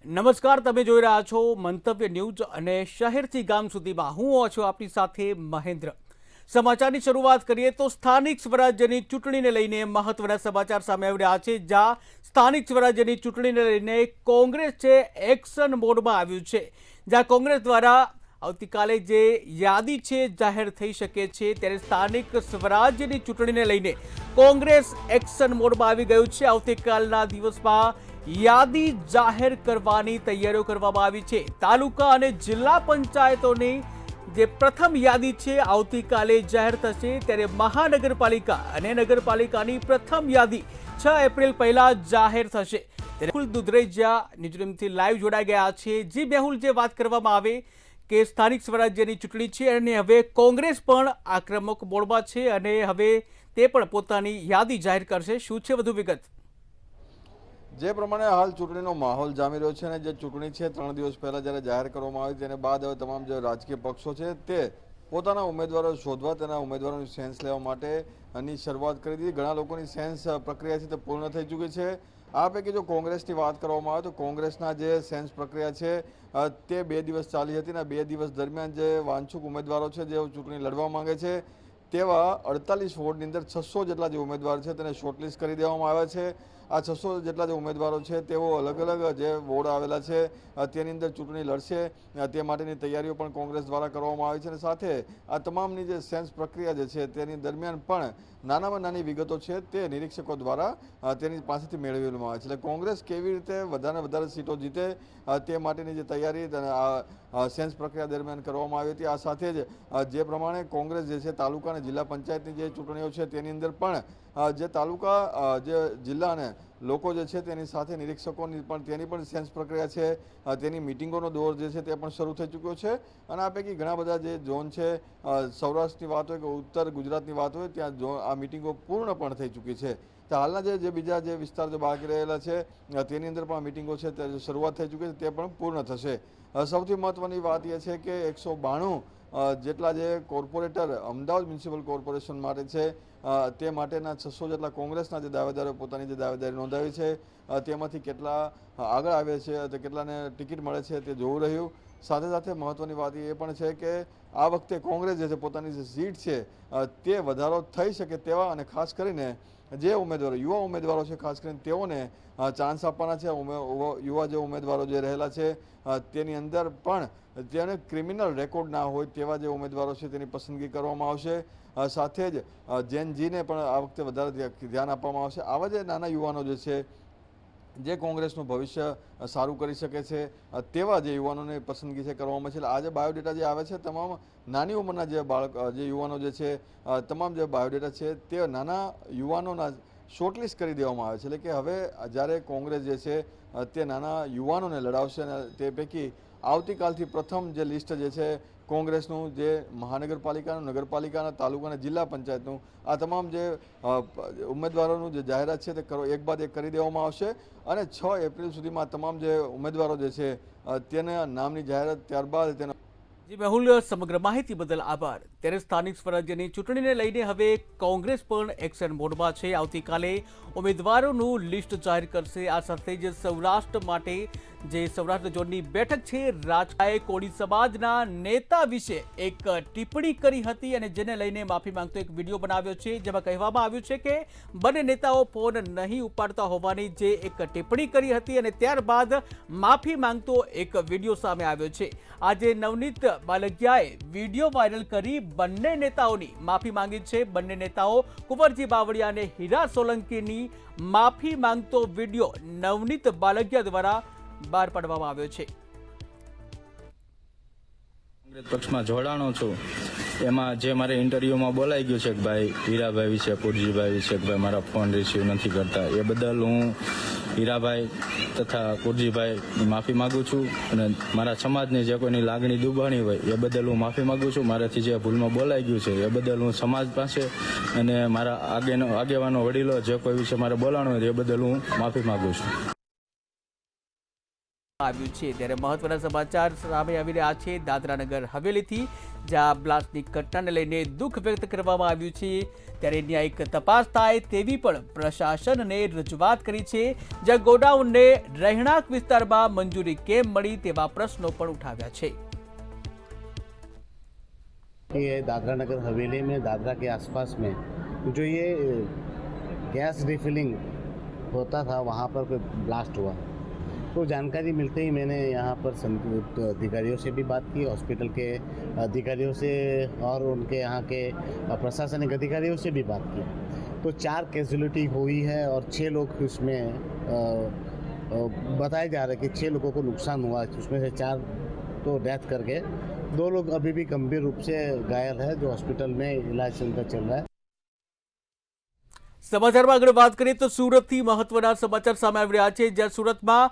નમસ્કાર, તમે જોઈ રહ્યા છો મંતવ્ય ન્યૂઝ અને શહેરથી ગામ સુધીમાં હું છું આપની સાથે મહેન્દ્ર। સમાચારની શરૂઆત કરીએ તો સ્થાનિક સ્વરાજ્યની ચૂંટણીને લઈને મહત્વના સમાચાર સામે આવી રહ્યા છે, જ્યાં સ્થાનિક સ્વરાજ્યની ચૂંટણીને લઈને કોંગ્રેસ છે એક્શન મોડમાં આવ્યું છે, જ્યાં કોંગ્રેસ દ્વારા આવતીકાલે જે યાદી છે જાહેર થઈ શકે છે, ત્યારે સ્થાનિક સ્વરાજ્યની ચૂંટણીને લઈને કોંગ્રેસ એક્શન મોડમાં આવી ગયું છે। આવતીકાલના દિવસમાં યાદી જાહેર કરવાની તૈયારીઓ કરવામાં આવી છે। તાલુકા અને જિલ્લા પંચાયતોની જે પ્રથમ યાદી છે આવતીકાલે જાહેર થશે, ત્યારે મહાનગરપાલિકા અને નગરપાલિકાની પ્રથમ યાદી 6 એપ્રિલ પહેલા જાહેર થશે। મેહુલ દુધરેજા ન્યૂઝરૂમથી લાઈવ જોડાઈ ગયા છે। જી મેહુલ, જે વાત કરવામાં આવે કે સ્થાનિક સ્વરાજ્યની ચૂંટણી છે અને હવે કોંગ્રેસ પણ આક્રમક મોડમાં છે અને હવે તે પણ પોતાની યાદી જાહેર કરશે, શું છે વધુ વિગત? જે પ્રમાણે હાલ ચૂંટણીનો માહોલ જામી રહ્યો છે અને જે ચૂંટણી છે 3 દિવસ પહેલા જ્યારે જાહેર કરવામાં આવી તેને બાદ હવે તમામ જે રાજકીય પક્ષો છે તે પોતાના ઉમેદવારો શોધવા, તેના ઉમેદવારોની સેન્સ લેવા માટેની શરૂઆત કરી દીધી। ઘણા લોકોની સેન્સ પ્રક્રિયા છે તે પૂર્ણ થઈ ચૂકી છે। આ પૈકી જો કોંગ્રેસની વાત કરવામાં આવે તો કોંગ્રેસના જે સેન્સ પ્રક્રિયા છે તે 2 દિવસ ચાલી હતી અને 2 દિવસ દરમિયાન જે વાંછુક ઉમેદવારો છે જે ચૂંટણી લડવા માંગે છે તેવા 48 વોર્ડની અંદર 600 જેટલા જે ઉમેદવાર છે તેને શોર્ટલિસ્ટ કરી દેવામાં આવ્યા છે। આ 600 જેટલા જે ઉમેદવારો છે તેઓ અલગ અલગ જે વોર્ડ આવેલા છે તેની અંદર ચૂંટણી લડશે, તે માટેની તૈયારીઓ પણ કોંગ્રેસ દ્વારા કરવામાં આવી છે અને સાથે આ તમામની જે સેન્સ પ્રક્રિયા જે છે તેની દરમિયાન પણ નાનામાં નાની વિગતો છે તે નિરીક્ષકો દ્વારા તેની પાસેથી મેળવેલું આવે છે। એટલે કોંગ્રેસ કેવી રીતે વધારે સીટો જીતે તે માટેની જે તૈયારી આ સેન્સ પ્રક્રિયા દરમિયાન કરવામાં આવી હતી। આ સાથે જ જે પ્રમાણે કોંગ્રેસ જે છે તાલુકા અને જિલ્લા પંચાયતની જે ચૂંટણીઓ છે તેની અંદર પણ જે તાલુકા જે જિલ્લા અને લોકો જે છે તેની સાથે નિરીક્ષકોની પણ તેની પણ સેન્સ પ્રક્રિયા છે તેની મિટિંગોનો દોર જે છે તે પણ શરૂ થઈ ચૂક્યો છે અને આ પૈકી ઘણા બધા જે ઝોન છે સૌરાષ્ટ્રની વાત હોય કે ઉત્તર ગુજરાતની વાત હોય ત્યાં આ મિટિંગો પૂર્ણ પણ થઈ ચૂકી છે। તો હાલના જે બીજા જે વિસ્તાર જે બાકી રહેલા છે તેની અંદર પણ મિટિંગો છે તે શરૂઆત થઈ ચૂકી છે, તે પણ પૂર્ણ થશે। સૌથી મહત્વની વાત એ છે કે 192 જેટલા જે કોર્પોરેટર અમદાવાદ મ્યુનિસિપલ કોર્પોરેશન માટે છે તે માટેના 600 જેટલા કોંગ્રેસના જે દાવેદારો પોતાની જે દાવેદારી નોંધાવી છે તેમાંથી કેટલા આગળ આવે છે તો કેટલાને ટિકિટ મળે છે તે જોવું રહ્યું। સાથે સાથે મહત્વની વાત એ પણ છે કે આ વખતે કોંગ્રેસ જે છે પોતાની જે સીટ છે તે વધારો થઈ શકે તેવા અને ખાસ કરીને જે ઉમેદવારો યુવા ઉમેદવારો છે ખાસ કરીને તેઓને ચાન્સ આપવાના છે। યુવા જે ઉમેદવારો જે રહેલા છે તેની અંદર પણ જેને ક્રિમિનલ રેકોર્ડ ના હોય તેવા જે ઉમેદવારો છે તેની પસંદગી કરવામાં આવશે। સાથે જ જેન જીને પણ આ વખતે વધારે ધ્યાન આપવામાં આવશે। આવા જે નાના યુવાનો જે છે જે કોંગ્રેસનું ભવિષ્ય સારું કરી શકે છે તેવા જે યુવાનોની પસંદગી છે કરવામાં છે। આ જે બાયોડેટા જે આવે છે તમામ નાની ઉંમરના જે જે યુવાનો જે છે તમામ જે બાયોડેટા છે તે નાના યુવાનોના શોર્ટલિસ્ટ કરી દેવામાં આવે છે। એટલે કે હવે જ્યારે કોંગ્રેસ જે છે તે નાના યુવાનોને લડાવશે અને તે પૈકી આવતીકાલથી પ્રથમ જે લિસ્ટ જે છે કોંગ્રેસનું જે મહાનગરપાલિકાનું, નગરપાલિકાના, તાલુકા અને જિલ્લા પંચાયતનું આ તમામ જે ઉમેદવારોનું જે જાહેરાત છે તે એક બાદ એક કરી દેવામાં આવશે અને 6 એપ્રિલ સુધીમાં તમામ જે ઉમેદવારો જે છે તેના નામની જાહેરાત ત્યારબાદ તેનો જી મેહુલ, સમગ્ર માહિતી બદલ આભાર। ત્યારે સ્થાનિક સ્વરાજ્યની ચૂંટણીને લઈને હવે કોંગ્રેસ પણ એક્શન મોડમાં છે। આવતીકાલે ઉમેદવારોનું લિસ્ટ જાહેર કરશે। આ સાથે જ સૌરાષ્ટ્ર માટે જે સૌરાષ્ટ્ર ઝોનની બેઠક છે, રાજકાએ કોળી સમાજના નેતા વિશે એક ટિપ્પણી કરી હતી અને જેને લઈને માફી માંગતો એક વિડીયો બનાવ્યો છે, જેમાં કહેવામાં આવ્યું છે કે બંને નેતાઓ ફોન નહીં ઉપાડતા હોવાની જે એક ટિપ્પણી કરી હતી અને ત્યારબાદ માફી માંગતો એક વિડીયો સામે આવ્યો છે। આજે નવનીત બાલગિયાએ વિડીયો વાયરલ કરી બંને નેતાઓની માફી માંગી છે। બંને નેતાઓ કુંવરજી બાવળિયા અને હીરા સોલંકીની માફી માંગતો વિડીયો નવનીત બાલગિયા દ્વારા બહાર પાડવામાં આવ્યો છે। કોંગ્રેસ પક્ષમાં જોડાણો છું એમાં જે મારે ઇન્ટરવ્યુમાં બોલાઈ ગયું છે કે ભાઈ હીરાભાઈ વિશે, કુરજીભાઈ વિશે કે ભાઈ મારા ફોન રિસીવ નથી કરતા, એ બદલ હું હીરાભાઈ તથા કુરજીભાઈ માફી માગું છું અને મારા સમાજની જે કોઈની લાગણી દુભાણી હોય એ બદલ હું માફી માગું છું। મારાથી જે ભૂલમાં બોલાઈ ગયું છે એ બદલ હું સમાજ પાસે અને મારા આગેવાનો વડીલો જે કોઈ વિશે મારે બોલાણું હોય એ બદલ હું માફી માગું છું। આવ્યું છે ત્યારે મહત્વના સમાચાર સામે આવી રહ્યા છે દાદરા નગર હવેલીથી, જ્યાં બ્લાસ્ટની ઘટનાને લઈને દુઃખ વ્યક્ત કરવામાં આવ્યું છે ત્યારે ન્યાયિક તપાસ થાય તેવી પણ પ્રશાસનને રજૂઆત કરી છે, જ્યાં ગોડાઉનને રહેણાંક વિસ્તારમાં મંજૂરી કેમ મળી તેવા પ્રશ્નો પણ ઉઠાવ્યા છે। ये दादरा नगर हवेली में दादरा के आसपास में जो ये गैस रिफिलिंग होता था वहाँ पर कोई ब्लास्ट हुआ। तो जानकारी मिलते ही मैंने यहाँ पर संबंधित अधिकारियों से भी बात की, हॉस्पिटल के अधिकारियों से और उनके यहाँ के प्रशासनिक अधिकारियों से भी बात की। तो 4 कैजुअलिटी हुई है और 6 लोग उसमें बताया जा रहा है कि 6 लोगों को नुकसान हुआ, उसमें से 4 तो डेथ कर गए, 2 लोग अभी भी गंभीर रूप से घायल है जो हॉस्पिटल में इलाज उनका चल रहा है। સમાચારમાં આગળ વાત કરીએ તો સુરતથી મહત્વના સમાચાર સામે આવી રહ્યા છે, જ્યાં સુરતમાં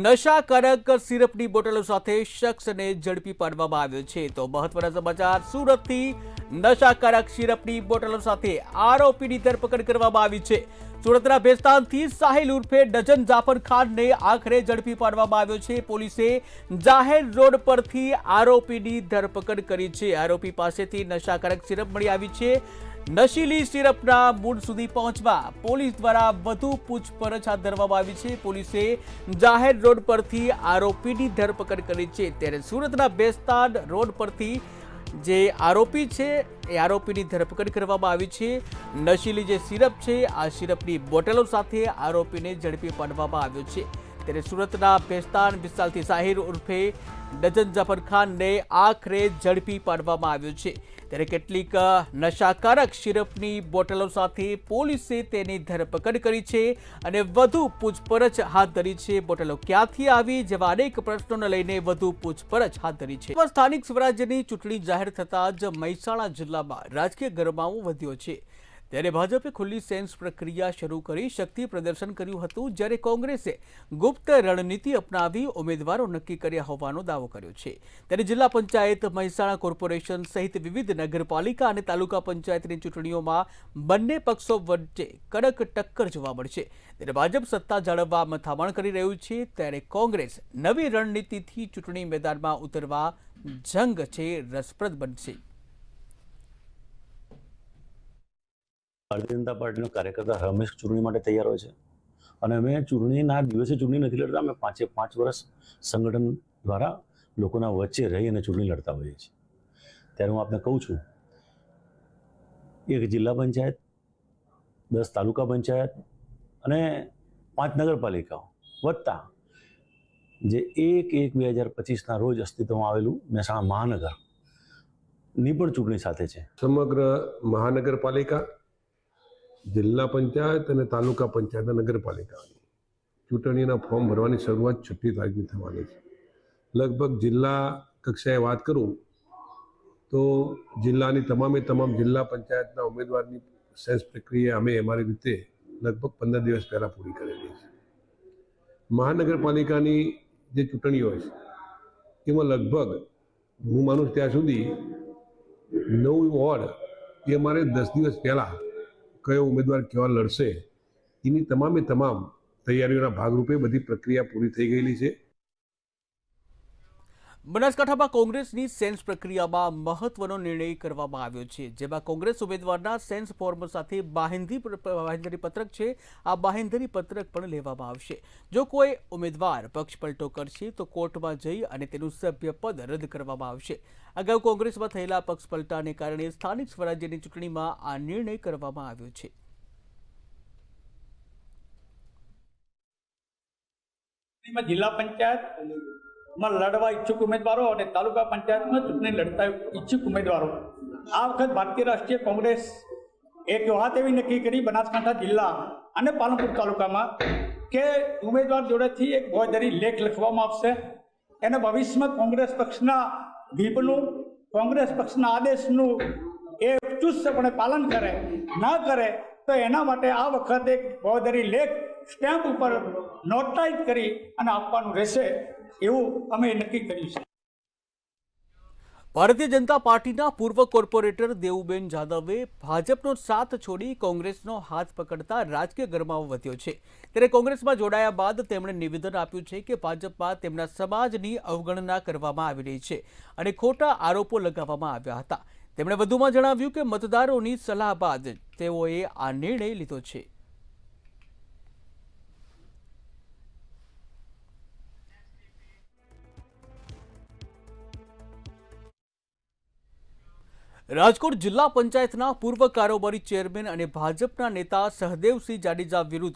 નશાકારક સિરપની બોટલો સાથે શખ્સને ઝડપી પાડવામાં આવ્યો છે। તો મહત્વના સમાચાર, સુરતથી નશાકારક સિરપની બોટલો સાથે આરોપીની ધરપકડ કરવામાં આવી છે। સુરતના ભેસ્તાનથી સાહિલ ઉર્ફે ડઝન જાફર ખાનને આખરે ઝડપી પાડવામાં આવ્યો છે। પોલીસે જાહેર રોડ પરથી આરોપીની ધરપકડ કરી છે। આરોપી પાસેથી નશાકારક સિરપ મળી આવી છે। નશીલી સિરપના મૂળ સુધી પહોંચવા પોલીસ દ્વારા વધુ પૂછપરછ હાથ ધરવામાં આવી છે। પોલીસે જાહેર રોડ પરથી આરોપીની ધરપકડ કરી છે। ત્યારે સુરતના બેસ્તાન રોડ પરથી જે આરોપી છે એ આરોપીની ધરપકડ કરવામાં આવી છે। નશીલી જે સિરપ છે આ સિરપની બોટલો સાથે આરોપીને ઝડપી પાડવામાં આવ્યો છે। ત્યારે સુરતના બેસ્તાન વિસ્તારથી સાહિર ઉર્ફે ડઝન જાફર ખાનને આખરે ઝડપી પાડવામાં આવ્યો છે। ત્યારે કેટલીક નશાકારક સિરપની બોટલો સાથે પોલીસે તેની ધરપકડ કરી છે અને વધુ પૂછપરછ હાથ ધરી છે। બોટલો ક્યાંથી આવી જેવા અનેક પ્રશ્નોને લઈને વધુ પૂછપરછ હાથ ધરી છે। સ્થાનિક સ્વરાજ્યની ચૂંટણી જાહેર થતાં જ મહેસાણા જિલ્લામાં રાજકીય ગરમાવો વધ્યો છે। ત્યારે ભાજપે ખુલ્લી સેન્સ પ્રક્રિયા શરૂ કરી શક્તિ પ્રદર્શન કર્યું હતું, જ્યારે કોંગ્રેસે ગુપ્ત રણનીતિ અપનાવી ઉમેદવારો નક્કી કર્યા હોવાનો દાવો કર્યો છે। ત્યારે જિલ્લા પંચાયત, મહેસાણા કોર્પોરેશન સહિત વિવિધ નગરપાલિકા અને તાલુકા પંચાયતની ચૂંટણીઓમાં બંને પક્ષો વચ્ચે કડક ટક્કર જોવા મળશે। ત્યારે ભાજપ સત્તા જાળવવા મથામણ કરી રહ્યું છે, ત્યારે કોંગ્રેસ નવી રણનીતિથી ચૂંટણી મેદાનમાં ઉતરવા જંગ છે રસપ્રદ બનશે। ભારતીય જનતા પાર્ટીનો કાર્યકર્તા હંમેશ ચૂંટણી માટે તૈયાર હોય છે અને અમે ચૂંટણીના દિવસે ચૂંટણી નથી લડતા, અમે 5 વર્ષ સંગઠન દ્વારા લોકોના વચ્ચે રહી અને ચૂંટણી લડતા હોઈએ છીએ। ત્યારે હું આપને કહું છું, એક જિલ્લા પંચાયત, 10 તાલુકા પંચાયત અને 5 નગરપાલિકાઓ વત્તા જે 1/1/2025ના રોજ અસ્તિત્વમાં આવેલું મહેસાણા મહાનગરની પણ ચૂંટણી સાથે છે। સમગ્ર મહાનગરપાલિકા, જિલ્લા પંચાયત અને તાલુકા પંચાયત નગરપાલિકાની ચૂંટણીના ફોર્મ ભરવાની શરૂઆત 6મી તારીખથી થવાની છે। લગભગ જિલ્લા કક્ષાએ વાત કરું તો જિલ્લાની તમામ જિલ્લા પંચાયતના ઉમેદવારની સેન્સ પ્રક્રિયા અમે અમારી રીતે લગભગ 15 દિવસ પહેલાં પૂરી કરેલી છે। મહાનગરપાલિકાની જે ચૂંટણીઓ હોય છે એમાં લગભગ હું માનું ત્યાં સુધી 9 વોર્ડ એ અમારે 10 દિવસ પહેલાં કયો ઉમેદવાર કેવા લડશે એની તમામ તૈયારીઓના ભાગરૂપે બધી પ્રક્રિયા પૂરી થઈ ગયેલી છે। બનાસકાંઠામાં કોંગ્રેસની સેન્સ પ્રક્રિયામાં મહત્વનો નિર્ણય કરવામાં આવ્યો છે, જેમાં કોંગ્રેસ ઉમેદવારના સેન્સ ફોર્મ સાથે બાંહેધરી પત્રક છે, આ બાંહેધરી પત્રક પણ લેવામાં આવશે। જો કોઈ ઉમેદવાર પક્ષ પલટો કરશે તો કોર્ટમાં જઈ અને તેનું સભ્યપદ રદ કરવામાં આવશે। અગાઉ કોંગ્રેસમાં થયેલા પક્ષ પલટાને કારણે સ્થાનિક સ્વરાજ્યની ચૂંટણીમાં આ નિર્ણય કરવામાં આવ્યો છે। જિલ્લા પંચાયતમાં લડવા ઈચ્છુક ઉમેદવારો અને તાલુકા પંચાયતમાં ચૂંટણી લડતા ઈચ્છુક ઉમેદવારો આ વખત ભારતીય રાષ્ટ્રીય કોંગ્રેસ એક વાત એવી નક્કી કરી બનાસકાંઠા જિલ્લા અને પાલનપુર તાલુકામાં કે ઉમેદવાર જોડેથી એક બાંહેધરી લેખ લખવામાં આવશે। એને ભવિષ્યમાં કોંગ્રેસ પક્ષના વ્હીપનું, કોંગ્રેસ પક્ષના આદેશનું એ ચુસ્તપણે પાલન કરે, ના કરે તો એના માટે આ વખતે એક બાંહેધરી લેખ સ્ટેમ્પ ઉપર નોટરાઇઝ કરી અને આપવાનું રહેશે, એવું અમે નક્કી કર્યું છે। ભારતીય જનતા પાર્ટીના પૂર્વ કોર્પોરેટર દેવુબેન જાદવે ભાજપનો સાથ છોડી કોંગ્રેસનો હાથ પકડતા રાજકીય ગરમાવો વધ્યો છે। ત્યારે કોંગ્રેસમાં જોડાયા બાદ તેમણે નિવેદન આપ્યું છે કે ભાજપમાં તેમના સમાજની અવગણના કરવામાં આવી રહી છે અને ખોટા આરોપો લગાવવામાં આવ્યા હતા। તેમણે વધુમાં જણાવ્યું કે મતદારોની સલાહ બાદ તેઓએ આ નિર્ણય લીધો છે। રાજકોટ જિલ્લા પંચાયતના પૂર્વ કારોબારી ચેરમેન અને ભાજપના નેતા સહદેવસિંહ જાડેજા વિરુદ્ધ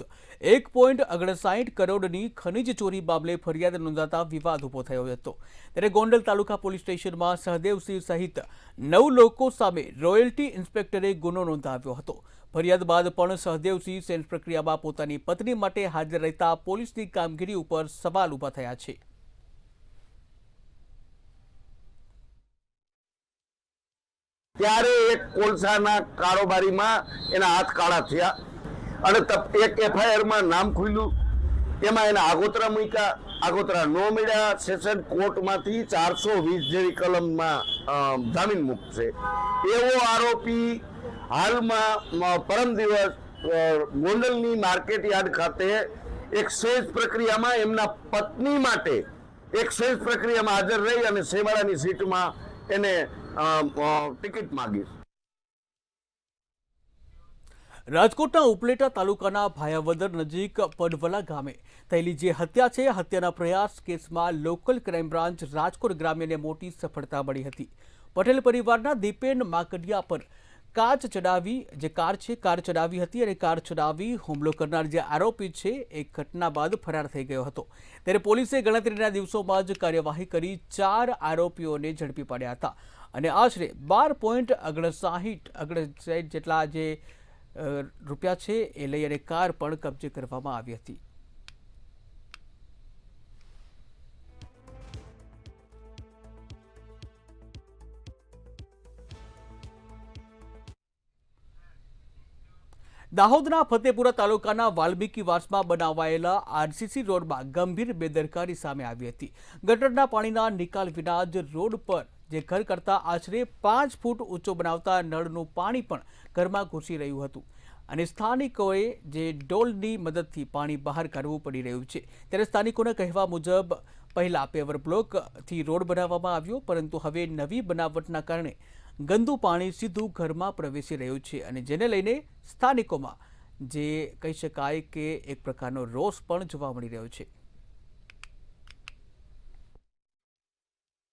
1.59 કરોડની ખનીજ ચોરી મામલે ફરિયાદ નોંધાતા વિવાદ ઉભો થયો હતો। ત્યારે ગોંડલ તાલુકા પોલીસ સ્ટેશનમાં સહદેવસિંહ સહિત 9 લોકો સામે રોયલ્ટી ઇન્સ્પેક્ટરે ગુનો નોંધાવ્યો હતો। ફરિયાદ બાદ પણ સહદેવસિંહ સેન્સ પ્રક્રિયામાં પોતાની પત્ની માટે હાજર રહેતા પોલીસની કામગીરી ઉપર સવાલ ઉભા થયા છે। ત્યારે એક કોલસાના કારોબારીમાં એના હાથ કાળા થયા અને એક એફઆઈઆરમાં નામ ખુલ્યું, એમાં એના આગોતરા મૂક્યા, આગોતરા ન મળ્યા, સેશન કોર્ટમાંથી 420 જેવી કલમમાં જામીન મુક્ત છે। એવો આરોપી હાલમાં પરમ દિવસ ગોંડલની માર્કેટ યાર્ડ ખાતે એક સેન્સ પ્રક્રિયામાં એમના પત્ની માટે એક સેન્સ પ્રક્રિયામાં હાજર રહી અને સેવાળાની સીટમાં એને ટિકિટ માંગી। રાજકોટના ઉપલેટા તાલુકાના ભાયાવદર નજીક પડવલા ગામે થયેલી જે હત્યા છે, હત્યાના પ્રયાસ કેસમાં લોકલ ક્રાઇમ બ્રાન્ચ રાજકોટ ગ્રામ્યને મોટી સફળતા મળી હતી। પટેલ પરિવારના દીપેન માકડિયા પર કાર ચડાવી હતી અને કાર ચડાવી હુમલો કરનાર જે આરોપી છે એ ઘટના બાદ ફરાર થઈ ગયો હતો। ત્યારે પોલીસે ગણતરીના દિવસોમાં જ કાર્યવાહી કરી 4 આરોપીઓને ઝડપી પાડ્યા હતા અને આશરે 12.59 જેટલા જે રૂપિયા છે એ લઈ અને કાર પણ કબજે કરવામાં આવી હતી। દાહોદના ફતેપુરા તાલુકાના વાલ્મીકીવાસમાં બનાવાયેલા આરસીસી રોડમાં ગંભીર બેદરકારી સામે આવી હતી। ગટરના પાણીના નિકાલ વિના જ રોડ પર જે ઘર કરતા આશરે 5 ફૂટ ઊંચો બનાવતા નળનું પાણી પણ ઘરમાં ઘૂસી રહ્યું હતું અને સ્થાનિકોએ જે ડોલની મદદથી પાણી બહાર કાઢવું પડી રહ્યું છે। ત્યારે સ્થાનિકોના કહેવા મુજબ પહેલા પેવર બ્લોકથી રોડ બનાવવામાં આવ્યો, પરંતુ હવે નવી બનાવટના કારણે ગંદુ પાણી સીધું ઘરમાં પ્રવેશી રહ્યું છે અને જેને લઈને સ્થાનિકોમાં જે કહી શકાય કે એક પ્રકારનો રોષ પણ જોવા મળી રહ્યો છે।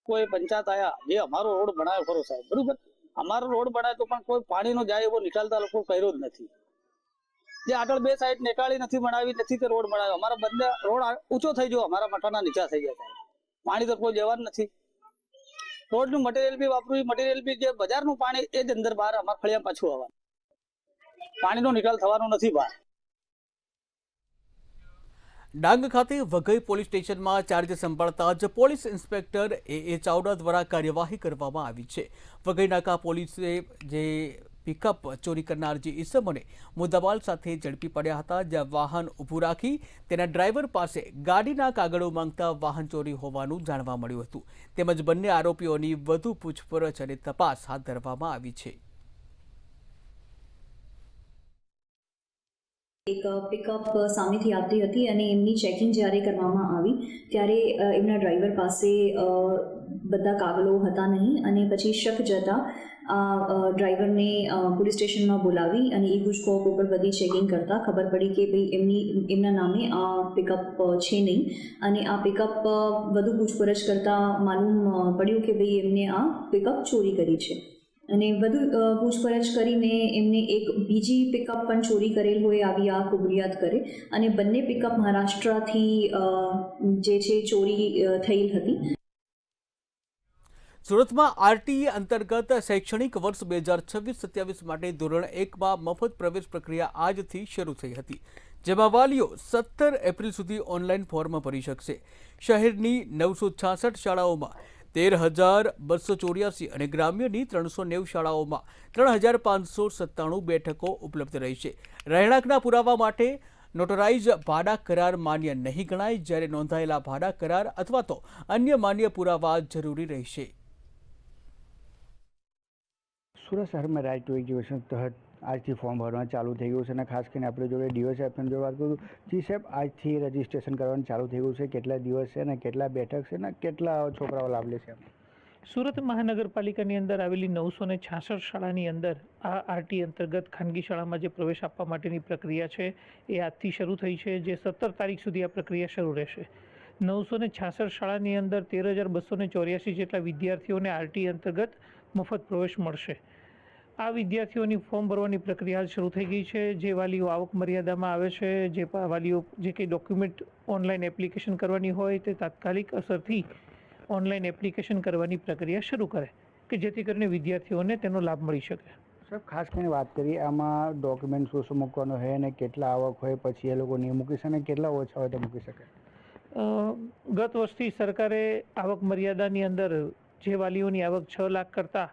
કોઈ પંચાયત આયા જે અમારો રોડ બનાવ્યો ખરો સાહેબ, બરોબર, અમારો રોડ બનાવ્યો તો પણ કોઈ પાણીનો જાય એવો નિકાલતા લોકો કર્યો જ નથી। જે આગળ 2 સાઈડ નિકાળી નથી બનાવી, નથી તે રોડ બનાવ્યો। અમારા બંને રોડ ઊંચો થઈ ગયો, અમારા મઠાના નીચા થઈ ગયા સાહેબ, પાણી તો કોઈ દેવાનું નથી। રોડનું મટીરિયલ બી વાપરું, મટીરિયલ બી જે બજારનું પાણી એ જ અંદર બહાર અમારા ફળિયા પાછું આવવાનું, પાણીનો નિકાલ થવાનો નથી બહાર। ડાંગ ખાતે વઘઈ પોલીસ સ્ટેશનમાં ચાર્જ સંભાળતા જ પોલીસ ઇન્સ્પેક્ટર એ ચાવડા દ્વારા કાર્યવાહી કરવામાં આવી છે। વઘઈ નાકા પોલીસે જે પિકઅપ ચોરી કરનાર જે ઇસમોને મુદ્દામાલ સાથે ઝડપી પડ્યા હતા, જ્યાં વાહન ઊભું રાખી તેના ડ્રાઈવર પાસે ગાડીના કાગળો માંગતા વાહન ચોરી હોવાનું જાણવા મળ્યું હતું। તેમજ બંને આરોપીઓની વધુ પૂછપરછ અને તપાસ હાથ ધરવામાં આવી છે। એક પિકઅપ સામેથી આવતી હતી અને એમની ચેકિંગ જ્યારે કરવામાં આવી ત્યારે એમના ડ્રાઈવર પાસે બધા કાગળો હતા નહીં અને પછી શક જતા ડ્રાઈવરને પોલીસ સ્ટેશનમાં બોલાવી અને એ પૂછપરછ ઉપર બધી ચેકિંગ કરતાં ખબર પડી કે ભાઈ એમના નામે આ પિકઅપ છે નહીં અને આ પિકઅપ વધુ પૂછપરછ કરતાં માલુમ પડ્યું કે ભાઈ એમને આ પિકઅપ ચોરી કરી છે અને વધુ પૂછપરછ કરીને એમને એક બીજી પિકઅપ પણ ચોરી કરેલ હોય આવી આ કબૂલાત કરે અને બંને પિકઅપ મહારાષ્ટ્રથી જે છે ચોરી થયેલ હતી। સુરતમાં આરટીઈ અંતર્ગત શૈક્ષણિક વર્ષ 2026-27 માટે ધોરણ 1માં મફત પ્રવેશ પ્રક્રિયા આજથી શરૂ થઈ હતી, જેમાં વાલીઓ 17 એપ્રિલ સુધી ઓનલાઈન ફોર્મ ભરી શકશે। શહેરની 966 શાળાઓમાં 13,284 અને ગ્રામ્યની 390 શાળાઓમાં 3,597 બેઠકો ઉપલબ્ધ રહેશે। રહેણાંકના પુરાવા માટે નોટરાઇઝ ભાડા કરાર માન્ય નહીં ગણાય, જ્યારે નોંધાયેલા ભાડા કરાર અથવા તો અન્ય માન્ય પુરાવા જરૂરી રહેશે। સુરત શહેરમાં રાઇટ ટુ એજ્યુકેશન તહત આજથી ફોર્મ ભરવાનું ચાલુ થઈ ગયું છે અને ખાસ કરીને આપણે જોડે ડીઓએસએફની જોડે વાત કરું જી સાહેબ આજથી રજિસ્ટ્રેશન કરવાનું ચાલુ થઈ ગયું છે, કેટલા દિવસ છે અને કેટલા બેઠક છે અને કેટલા છોકરાઓ લાભ લેશે? સુરત મહાનગરપાલિકાની અંદર આવેલી 966 શાળાની અંદર આ આરટી અંતર્ગત ખાનગી શાળામાં જે પ્રવેશ આપવા માટેની પ્રક્રિયા છે એ આજથી શરૂ થઈ છે, જે 17 તારીખ સુધી આ પ્રક્રિયા શરૂ રહેશે. 966 શાળાની અંદર 13,284 જેટલા વિદ્યાર્થીઓને આરટી અંતર્ગત મફત પ્રવેશ મળશે. આ વિદ્યાર્થીઓની ફોર્મ ભરવાની પ્રક્રિયા શરૂ થઈ ગઈ છે. જે વાલીઓ આવક મર્યાદામાં આવે છે, જે વાલીઓ જે કંઈ ડોક્યુમેન્ટ ઓનલાઈન એપ્લિકેશન કરવાની હોય તે તાત્કાલિક અસરથી ઓનલાઈન એપ્લિકેશન કરવાની પ્રક્રિયા શરૂ કરે કે જેથી કરીને વિદ્યાર્થીઓને તેનો લાભ મળી શકે. સાહેબ ખાસ કરીને વાત કરીએ આમાં ડોક્યુમેન્ટ શું શું મૂકવાનું હોય અને કેટલા આવક હોય પછી એ લોકો નહીં મૂકી શકે અને કેટલા ઓછા હોય તો મૂકી શકે? ગત વર્ષથી સરકારે આવક મર્યાદાની અંદર જે વાલીઓની આવક 6 લાખ કરતાં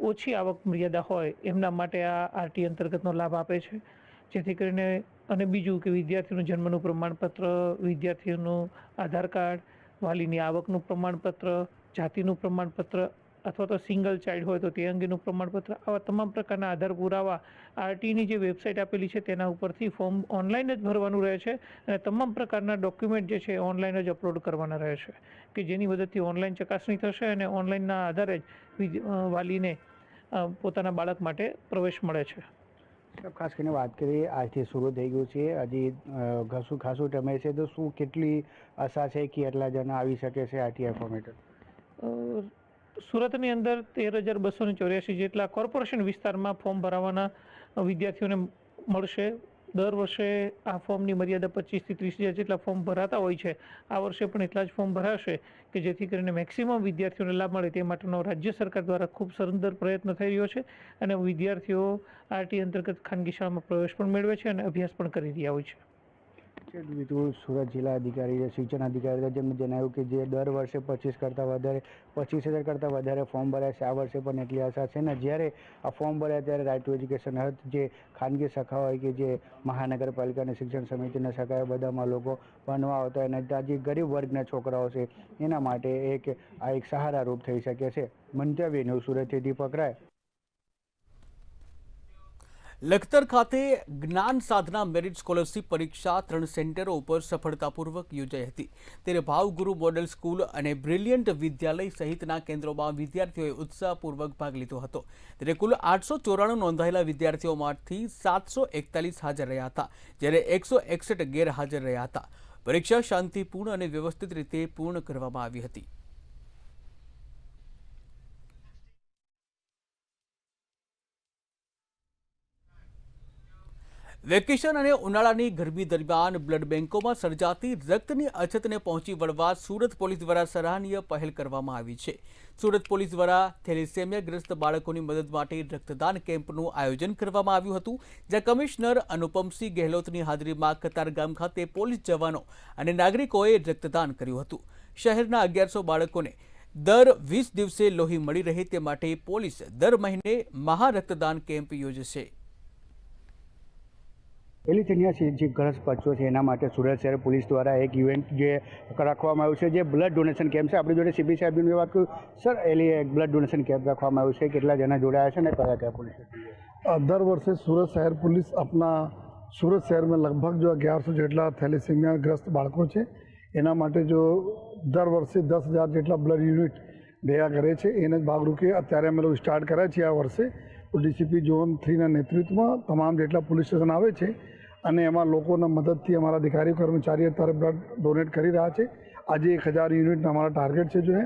ઓછી આવક મર્યાદા હોય એમના માટે આ આરટી અંતર્ગતનો લાભ આપે છે, જેથી કરીને અને બીજું કે વિદ્યાર્થીનું જન્મનું પ્રમાણપત્ર, વિદ્યાર્થીઓનું આધાર કાર્ડ, વાલીની આવકનું પ્રમાણપત્ર, જાતિનું પ્રમાણપત્ર અથવા તો સિંગલ ચાઇલ્ડ હોય તો તે અંગેનું પ્રમાણપત્ર, આવા તમામ પ્રકારના આધાર પુરાવા આરટીની જે વેબસાઇટ આપેલી છે તેના ઉપરથી ફોર્મ ઓનલાઈન જ ભરવાનું રહે છે અને તમામ પ્રકારના ડોક્યુમેન્ટ જે છે ઓનલાઈન જ અપલોડ કરવાના રહે છે કે જેની મદદથી ઓનલાઈન ચકાસણી થશે અને ઓનલાઈનના આધારે જ વાલીને પોતાના બાળક માટે પ્રવેશ મળે છે. ખાસ કરીને વાત કરીએ આજથી શરૂ થઈ ગયું છે, હજી ખાસું ટમે છે તો શું કેટલી આશા છે કે એટલા જણા આવી શકે છે આરટીઆઈ ફોર્મેટ? સુરતની અંદર 13,284 જેટલા કોર્પોરેશન વિસ્તારમાં ફોર્મ ભરાવાના વિદ્યાર્થીઓને મળશે. દર વર્ષે આ ફોર્મની મર્યાદા 25,000 થી 30,000 જેટલા ફોર્મ ભરાતા હોય છે. આ વર્ષે પણ એટલા જ ફોર્મ ભરાશે કે જેથી કરીને મેક્સિમમ વિદ્યાર્થીઓને લાભ મળે તે માટેનો રાજ્ય સરકાર દ્વારા ખૂબ સરોદર પ્રયત્ન થઈ રહ્યો છે અને વિદ્યાર્થીઓ આરટી અંતર્ગત ખાનગી શાળામાં પ્રવેશ પણ મેળવે છે અને અભ્યાસ પણ કરી રહ્યા હોય છે. બીજું સુરત જિલ્લા અધિકારી શિક્ષણ અધિકારી જેમને જણાવ્યું કે જે દર વર્ષે 25,000 કરતાં વધારે ફોર્મ ભરાય છે, આ વર્ષે પણ એટલી આશા છે ને જ્યારે આ ફોર્મ ભરાય ત્યારે રાઇટ ટુ એજ્યુકેશન જે ખાનગી શાખા હોય કે જે મહાનગરપાલિકાની શિક્ષણ સમિતિના શાખા બધામાં લોકો ભણવા આવતા હોય અને જે ગરીબ વર્ગના છોકરાઓ છે એના માટે આ એક સહારારૂપ થઈ શકે છે. મંતવ્ય ન્યૂઝ સુરતથી દીપક રાય. લખતર ખાતે જ્ઞાન સાધના મેરિટ સ્કોલરશીપ પરીક્ષા 3 સેન્ટરો ઉપર સફળતાપૂર્વક યોજાઈ હતી. ત્યારે ભાવગુરુ મોડેલ સ્કૂલ અને બ્રિલિયન્ટ વિદ્યાલય સહિતના કેન્દ્રોમાં વિદ્યાર્થીઓએ ઉત્સાહપૂર્વક ભાગ લીધો હતો. ત્યારે કુલ 894 નોંધાયેલા વિદ્યાર્થીઓમાંથી 741 હાજર રહ્યા હતા, જ્યારે 161 ગેરહાજર રહ્યા હતા. પરીક્ષા શાંતિપૂર્ણ અને વ્યવસ્થિત રીતે પૂર્ણ કરવામાં આવી હતી. વેકેશન અને ઉનાળાની ગરમી દરમિયાન બ્લડ બેંકોમાં સર્જાતી રક્તની અછતને પહોંચી વળવા સુરત પોલીસ દ્વારા સરાહનીય પહેલ કરવામાં આવી છે. સુરત પોલીસ દ્વારા થેલેસેમિયાગ્રસ્ત બાળકોની મદદ માટે રક્તદાન કેમ્પનું આયોજન કરવામાં આવ્યું હતું, જ્યાં કમિશનર અનુપમસિંહ ગેહલોતની હાજરીમાં કતારગામ ખાતે પોલીસ જવાનો અને નાગરિકોએ રક્તદાન કર્યું હતું. શહેરના 1100 બાળકોને દર 20 દિવસે લોહી મળી રહે તે માટે પોલીસ દર મહિને મહા રક્તદાન કેમ્પ યોજશે. એલિથેનિયા જે ગ્રસ્ત બચ્ચો છે એના માટે સુરત શહેર પોલીસ દ્વારા એક ઇવેન્ટ જે રાખવામાં આવ્યું છે જે બ્લડ ડોનેશન કેમ્પ છે. આપણી જોડે સીબી સાહેબની વાત કરું સર, બ્લડ ડોનેશન કેમ્પ રાખવામાં આવ્યું છે, કેટલા જણા જોડાયા છે અને કયા કયા પોલીસ? दर वर्ष सूरत शहर पुलिस अपना सूरत शहर में लगभग जो 1100 જેટલા થેલેસેમિયા ગ્રસ્ત બાળકો છે એના માટે જો દર વર્ષે 10,000 જેટલા બ્લડ યુનિટ ભેગા કરે છે. એને જ ભાગરૂપે અત્યારે અમે લોકો સ્ટાર્ટ કર્યા છીએ આ વર્ષે. તો ડીસીપી ઝોન 3ના નેતૃત્વમાં તમામ જેટલા પોલીસ સ્ટેશન આવે છે અને એમાં લોકોના મદદથી અમારા અધિકારીઓ કર્મચારીઓ અત્યારે બ્લડ ડોનેટ કરી રહ્યા છે. આજે 1000 યુનિટના અમારા ટાર્ગેટ છે જો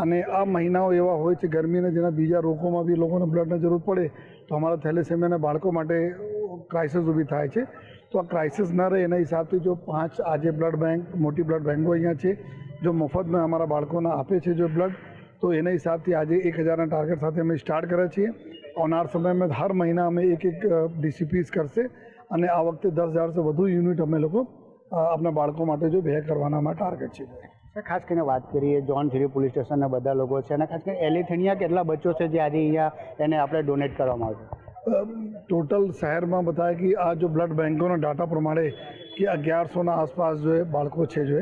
અને આ મહિનાઓ એવા હોય છે ગરમીના જેના બીજા રોગોમાં બી લોકોને બ્લડની જરૂર પડે તો અમારા થેલેસેમિયાના બાળકો માટે ક્રાઇસિસ ઊભી થાય છે. તો આ ક્રાઇસિસ ન રહે એના હિસાબથી જો 5 આજે બ્લડ બેંક મોટી બ્લડ બેંકો અહીંયા છે જો મફતમાં અમારા બાળકોને આપે છે જો બ્લડ, તો એના હિસાબથી આજે 1000ના ટાર્ગેટ સાથે અમે સ્ટાર્ટ કર્યા છીએ. આવનાર સમયમાં હર મહિના અમે એક ડીસીપીસ કરશે અને આ વખતે 10,000 વધુ યુનિટ અમે લોકો આપણા બાળકો માટે જો ભેગા કરવાના અમારા ટાર્ગેટ છે. ખાસ કરીને વાત કરીએ જોન 3 પોલીસ સ્ટેશનના બધા લોકો છે અને ખાસ કરીને એલિથેનિયા કેટલા બચ્ચો છે જે આજે અહીંયા એને આપણે ડોનેટ કરવામાં આવશે? ટોટલ શહેરમાં બતાવે કે આ જો બ્લડ બેંકોના ડાટા પ્રમાણે કે 1100ના આસપાસ જો બાળકો છે જો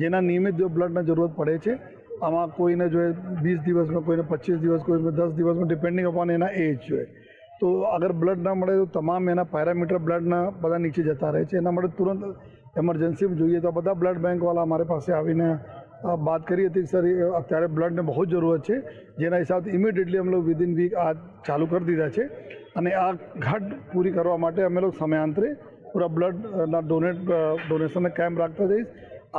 જેના નિયમિત જો બ્લડની જરૂરત પડે છે આમાં કોઈને જોઈએ 20 દિવસમાં, કોઈને 25 દિવસ, કોઈને 10 દિવસમાં, ડિપેન્ડિંગ અપોન એના એજ જોઈએ. તો અગર બ્લડ ના મળે તો તમામ એના પેરામીટર બ્લડના બધા નીચે જતા રહે છે. એના માટે તુરંત એમરજન્સીમાં જોઈએ તો બધા બ્લડ બેંકવાળા અમારી પાસે આવીને बात करी थी सर અત્યારે બ્લડને બહુ જરૂરત છે, જેના હિસાબથી ઇમિડિયેટલી અમે લોકો વિધિન વીક આ ચાલુ કરી દીધા છે. અને આ ઘટ પૂરી કરવા માટે અમે લોકો સમયાંતરે પૂરા બ્લડના ડોનેશનના કેમ્પ રાખતા જઈશ.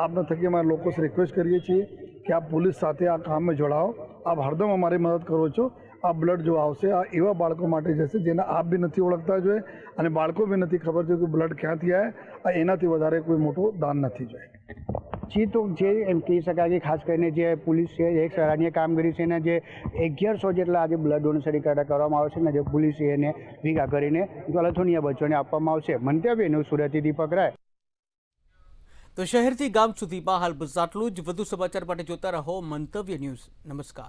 આપના થકી અમારા લોકો રિક્વેસ્ટ કરીએ છીએ કે આપ પોલીસ સાથે આ કામમાં જોડાઓ. આપ હરદમ અમારી મદદ કરો છો. આ બ્લડ જો આવશે આ એવા બાળકો માટે જશે જેને આપ બી નથી ઓળખતા જોઈએ અને બાળકો બી નથી ખબર છે કે બ્લડ ક્યાંથી આવે. એનાથી વધારે કોઈ મોટું દાન નથી જોઈએ. જી, તો જે એમ કહી શકાય કે ખાસ કરીને જે પોલીસ છે એક સરાહનીય કામગીરી છે ને જે 1100 જેટલા આજે બ્લડ ડોનેશન કરવામાં આવે છે ને જે પોલીસે એને ભેગા કરીને ગલથોનિયા બચ્ચોને આપવામાં આવશે. મંતવ્ય ન્યૂઝ સુરતથી દીપક રાય. તો શહેરથી ગામ સુધીમાં હાલ બસ આટલું જ. વધુ સમાચાર માટે જોતા રહો મંતવ્ય ન્યૂઝ. નમસ્કાર.